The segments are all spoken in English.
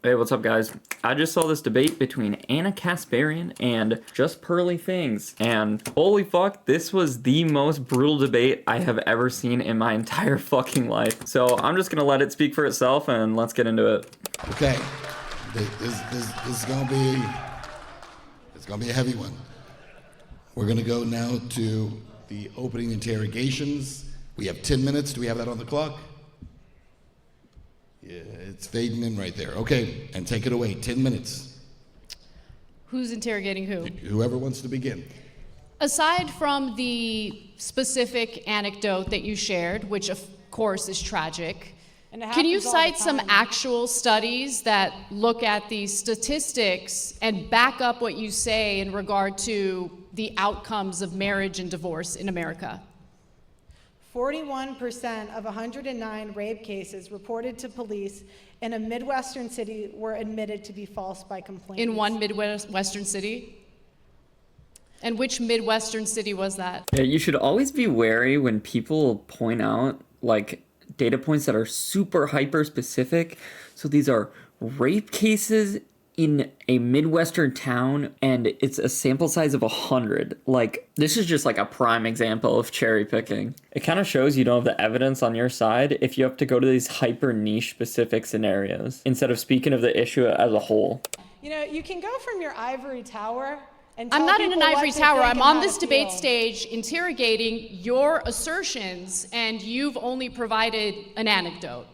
Hey, what's up, guys? I just saw this debate between Ana Kasparian and JustPearlyThings, and holy fuck, this was the most brutal debate I have ever seen in my entire fucking life. So I'm just gonna let it speak for itself, and let's get into it. Okay, this is gonna be a heavy one. We're gonna go now to the opening interrogations. We have 10 minutes. Do we have that on the clock? Yeah, it's fading in right there. Okay, and take it away. 10 minutes. Who's interrogating who? Whoever wants to begin. Aside from the specific anecdote that you shared, which of course is tragic, can you cite some actual studies that look at these statistics and back up what you say in regard to the outcomes of marriage and divorce in America? 41% of 109 rape cases reported to police in a Midwestern city were admitted to be false by complainants. In one Midwestern city? And which Midwestern city was that? Yeah, you should always be wary when people point out, like, data points that are super hyper specific. So these are rape cases in a Midwestern town, and it's a sample size of 100. Like, this is just like a prime example of cherry picking. It kind of shows you don't have the evidence on your side if you have to go to these hyper niche specific scenarios instead of speaking of the issue as a whole. You know, you can go from your ivory tower and I'm tell not in people an what ivory to tower. think I'm and on how this to debate feel. stage interrogating your assertions, and you've only provided an anecdote.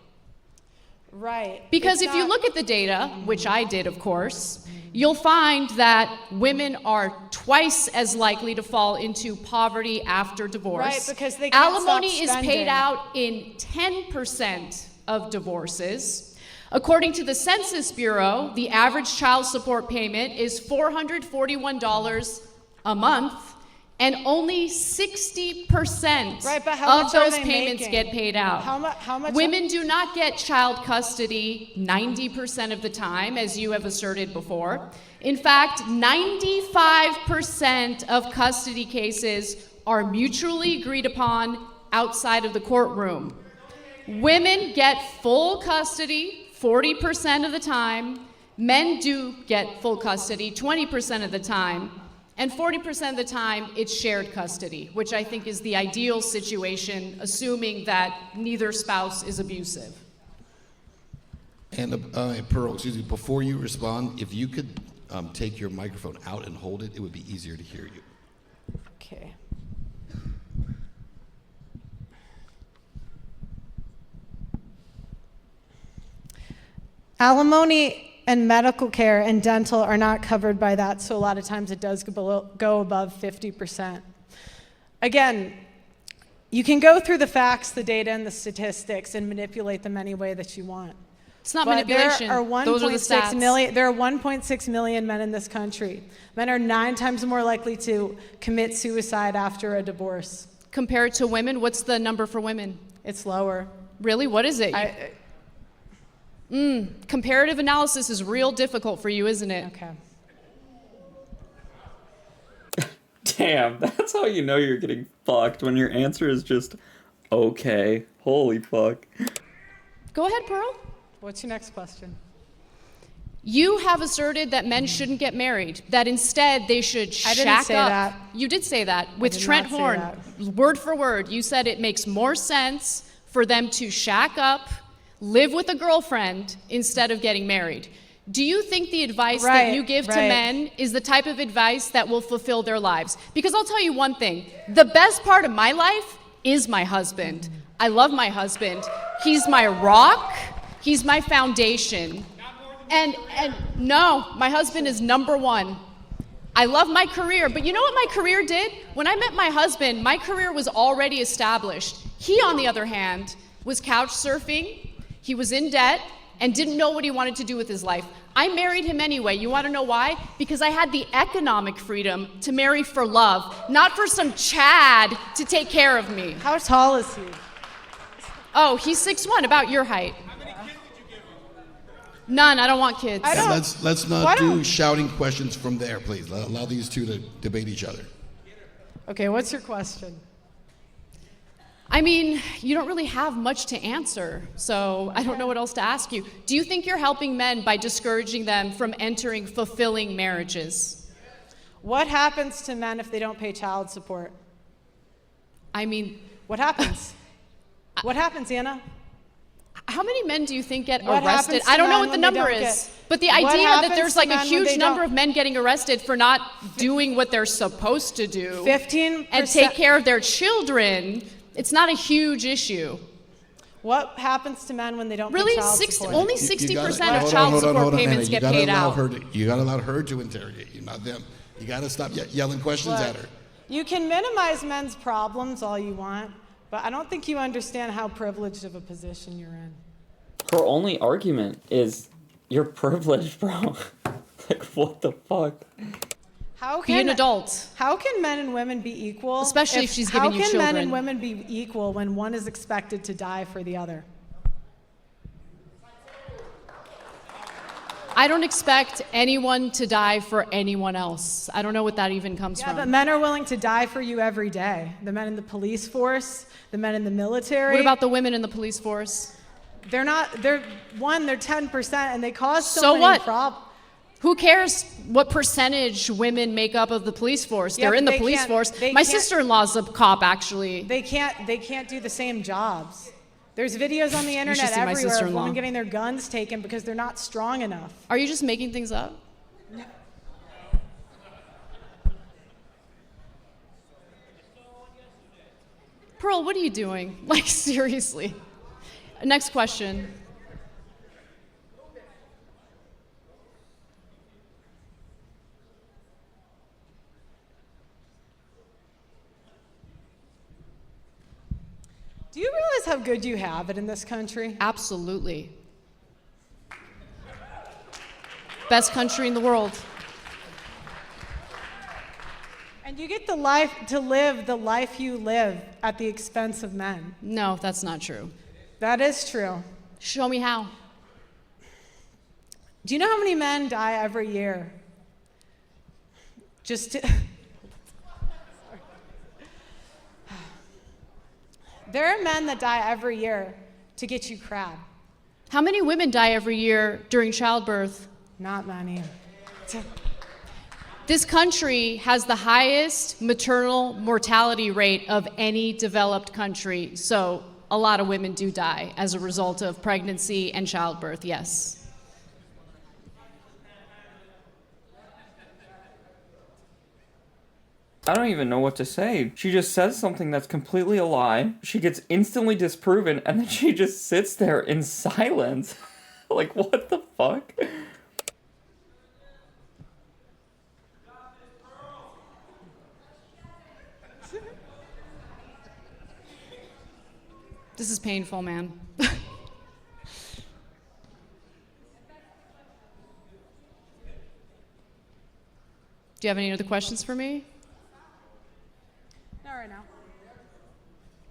Right. Because It's if you not- look at the data, which I did, of course, you'll find that women are twice as likely to fall into poverty after divorce. Right, because they can't stop Alimony is paid spending. out in 10% of divorces. According to the Census Bureau, the average child support payment is $441 a month, and only 60% Right, but how of much are those they payments making? get paid out. How much? Women do not get child custody 90% of the time, as you have asserted before. In fact, 95% of custody cases are mutually agreed upon outside of the courtroom. Women get full custody 40% of the time. Men do get full custody 20% of the time. And 40% of the time, it's shared custody, which I think is the ideal situation, assuming that neither spouse is abusive. And Pearl, excuse me, before you respond, if you could take your microphone out and hold it, it would be easier to hear you. Okay. Alimony and medical care and dental are not covered by that, so a lot of times it does go above 50%. Again, you can go through the facts, the data, and the statistics and manipulate them any way that you want. It's not But manipulation. there are Those are the 1.6 stats. million. There are 1.6 million men in this country. Men are 9 times more likely to commit suicide after a divorce. Compared to women, what's the number for women? It's lower. Really? What is it? Comparative analysis is real difficult for you, isn't it? Okay. Damn, that's how you know you're getting fucked, when your answer is just okay. Holy fuck. Go ahead, Pearl. What's your next question? You have asserted that men shouldn't get married, that instead they should I shack didn't say up. that. You did say that with did Trent not say Horn. that. Word for word, you said it makes more sense for them to shack up, live with a girlfriend instead of getting married. Do you think the advice that you give to men is the type of advice that will fulfill their lives? Because I'll tell you one thing, the best part of my life is my husband. I love my husband. He's my rock, he's my foundation. And no, my husband is number one. I love my career, but you know what my career did? When I met my husband, my career was already established. He, on the other hand, was couch surfing, he was in debt, and didn't know what he wanted to do with his life. I married him anyway. You want to know why? Because I had the economic freedom to marry for love, not for some Chad to take care of me. How tall is he? Oh, he's 6'1", about your height. None, I don't want kids. Let's not do shouting questions from there, please. Allow these two to debate each other. Okay, what's your question? I mean, you don't really have much to answer, so I don't know what else to ask you. Do you think you're helping men by discouraging them from entering fulfilling marriages? What happens to men if they don't pay child support? I mean, What happens? What happens, Anna? how many men do you think get What arrested? happens to I don't know men what the when they number don't is, get- but the What idea that happens there's to like a men when huge they number don't- of men getting arrested for not doing what they're supposed to do 15%. and take care of their children, it's not a huge issue. What happens to men when they don't Really, pay child support? only You 60% gotta- of child hold on, support Anna. payments You get gotta paid allow out. her to- you gotta allow her to interrogate you, not them. You gotta stop yelling questions Look, at her. you can minimize men's problems all you want, but I don't think you understand how privileged of a position you're in. Her only argument is you're privileged, bro. Like, what the fuck? How Be an adult. How can men and women be equal? Especially if she's giving you How can men children. and women be equal when one is expected to die for the other? I don't expect anyone to die for anyone else. I don't know what that even comes Yeah, but from. men are willing to die for you every day. The men in the police force, the men in the military. What about the women in the police force? They're 10% and they cause so So many what? problems. Who cares what percentage women make up of the police force? Yeah, They're in but the they police can't- force. they My can't- sister-in-law's a cop, actually. They can't do the same jobs. There's videos on the should internet see my everywhere of sister-in-law. women getting their guns taken because they're not strong enough. Are you just making things up? Pearl, what are you doing? Like, seriously. Next question. Do you realize how good you have it in this country? Absolutely. Best country in the world. And you get to live the life you live at the expense of men. No, that's not true. That is true. Show me how. Do you know how many men die every year? Just to There are men that die every year to get you crab. How many women die every year during childbirth? Not many. This country has the highest maternal mortality rate of any developed country, so a lot of women do die as a result of pregnancy and childbirth, yes. I don't even know what to say. She just says something that's completely a lie. She gets instantly disproven, and then she just sits there in silence. Like, what the fuck? This is painful, man. Do you have any other questions for me? Not right now.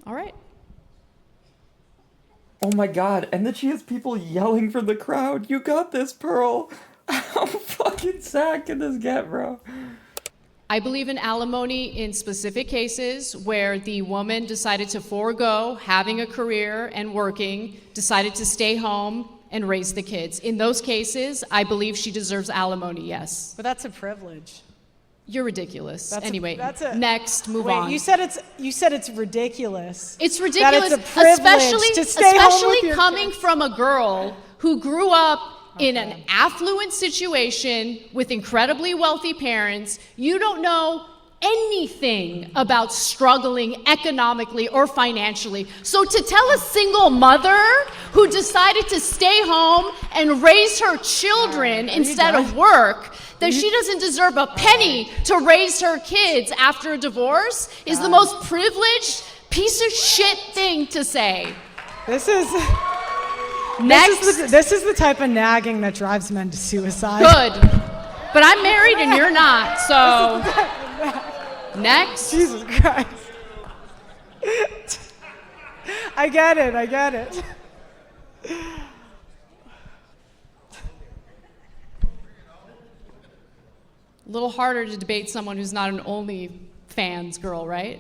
All right. Oh my god, and then she has people yelling from the crowd. You got this, Pearl. How fucking sad can this get, bro? I believe in alimony in specific cases where the woman decided to forego having a career and working, decided to stay home and raise the kids. In those cases, I believe she deserves alimony, yes. But that's a privilege. You're ridiculous. That's anyway, a- next, move Wait, on. you said it's ridiculous. It's ridiculous, That it's a privilege especially, to stay home with especially your coming kids. from a girl who grew up in an affluent situation with incredibly wealthy parents. You don't know anything about struggling economically or financially. So to tell a single mother who decided to stay home and raise her children instead of work that she doesn't deserve a penny to raise her kids after a divorce is the most privileged piece of shit thing to say. This is Next. this is the type of nagging that drives men to suicide. Good. But I'm married and you're not, so. Next. Jesus Christ. I get it. A little harder to debate someone who's not an OnlyFans girl, right?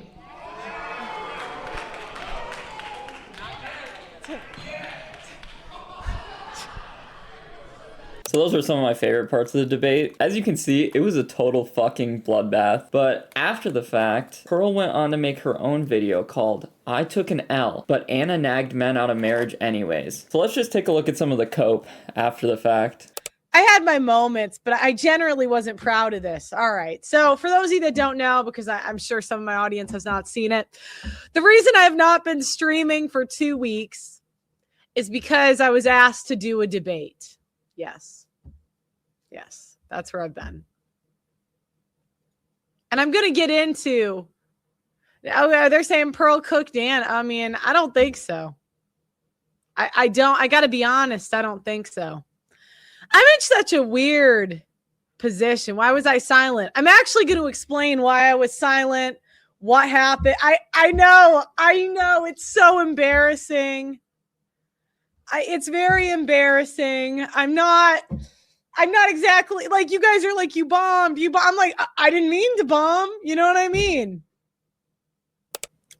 So those were some of my favorite parts of the debate. As you can see, it was a total fucking bloodbath. But after the fact, Pearl went on to make her own video called I Took an L, but Anna nagged men out of marriage anyways. So let's just take a look at some of the cope after the fact. I had my moments, but I generally wasn't proud of this. All right. So for those of you that don't know, because I'm sure some of my audience has not seen it, the reason I have not been streaming for 2 weeks is because I was asked to do a debate. Yes. Yes. That's where I've been. And I'm going to get into, they're saying Pearl cooked Dan. I mean, I don't think so. I got to be honest. I don't think so. I'm in such a weird position. Why was I silent? I'm actually going to explain why I was silent, what happened. I know. It's so embarrassing. It's very embarrassing. I'm not exactly like you guys are like, you bombed. I'm like, I didn't mean to bomb. You know what I mean?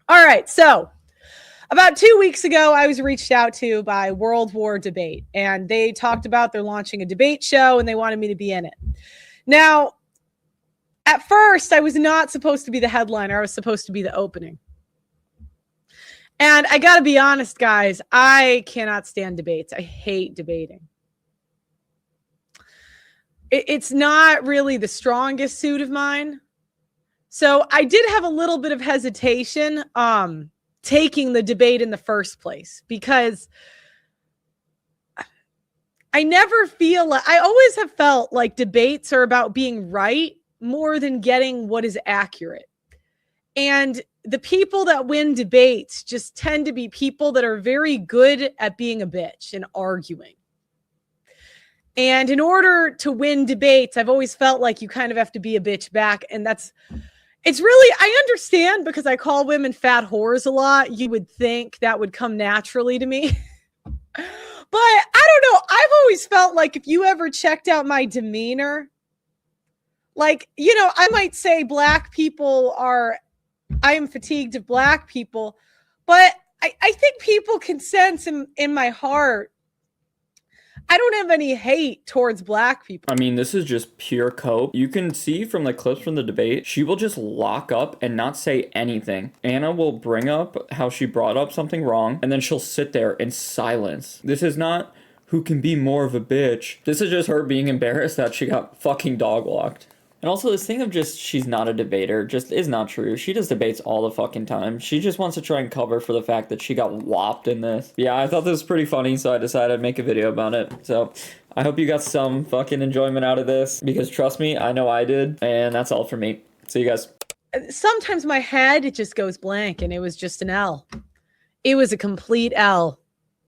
All right. So about 2 weeks ago, I was reached out to by World War Debate, and they talked about they're launching a debate show and they wanted me to be in it. Now, at first, I was not supposed to be the headliner. I was supposed to be the opening. And I got to be honest, guys, I cannot stand debates. I hate debating. It's not really the strongest suit of mine. So I did have a little bit of hesitation taking the debate in the first place, because I always have felt like debates are about being right more than getting what is accurate. And the people that win debates just tend to be people that are very good at being a bitch and arguing. And in order to win debates, I've always felt like you kind of have to be a bitch back. And it's really, I understand, because I call women fat whores a lot. You would think that would come naturally to me. But I don't know. I've always felt like if you ever checked out my demeanor, like, I might say I am fatigued of black people, but I think people can sense in my heart, I don't have any hate towards black people. I mean, this is just pure cope. You can see from the clips from the debate, she will just lock up and not say anything. Anna will bring up how she brought up something wrong, and then she'll sit there in silence. This is not who can be more of a bitch. This is just her being embarrassed that she got fucking dog walked. And also this thing of just she's not a debater just is not true. She does debates all the fucking time. She just wants to try and cover for the fact that she got whopped in this. Yeah, I thought this was pretty funny, so I decided I'd make a video about it. So I hope you got some fucking enjoyment out of this, because trust me, I know I did. And that's all for me. See you guys. Sometimes my head, it just goes blank, and it was just an L. It was a complete L.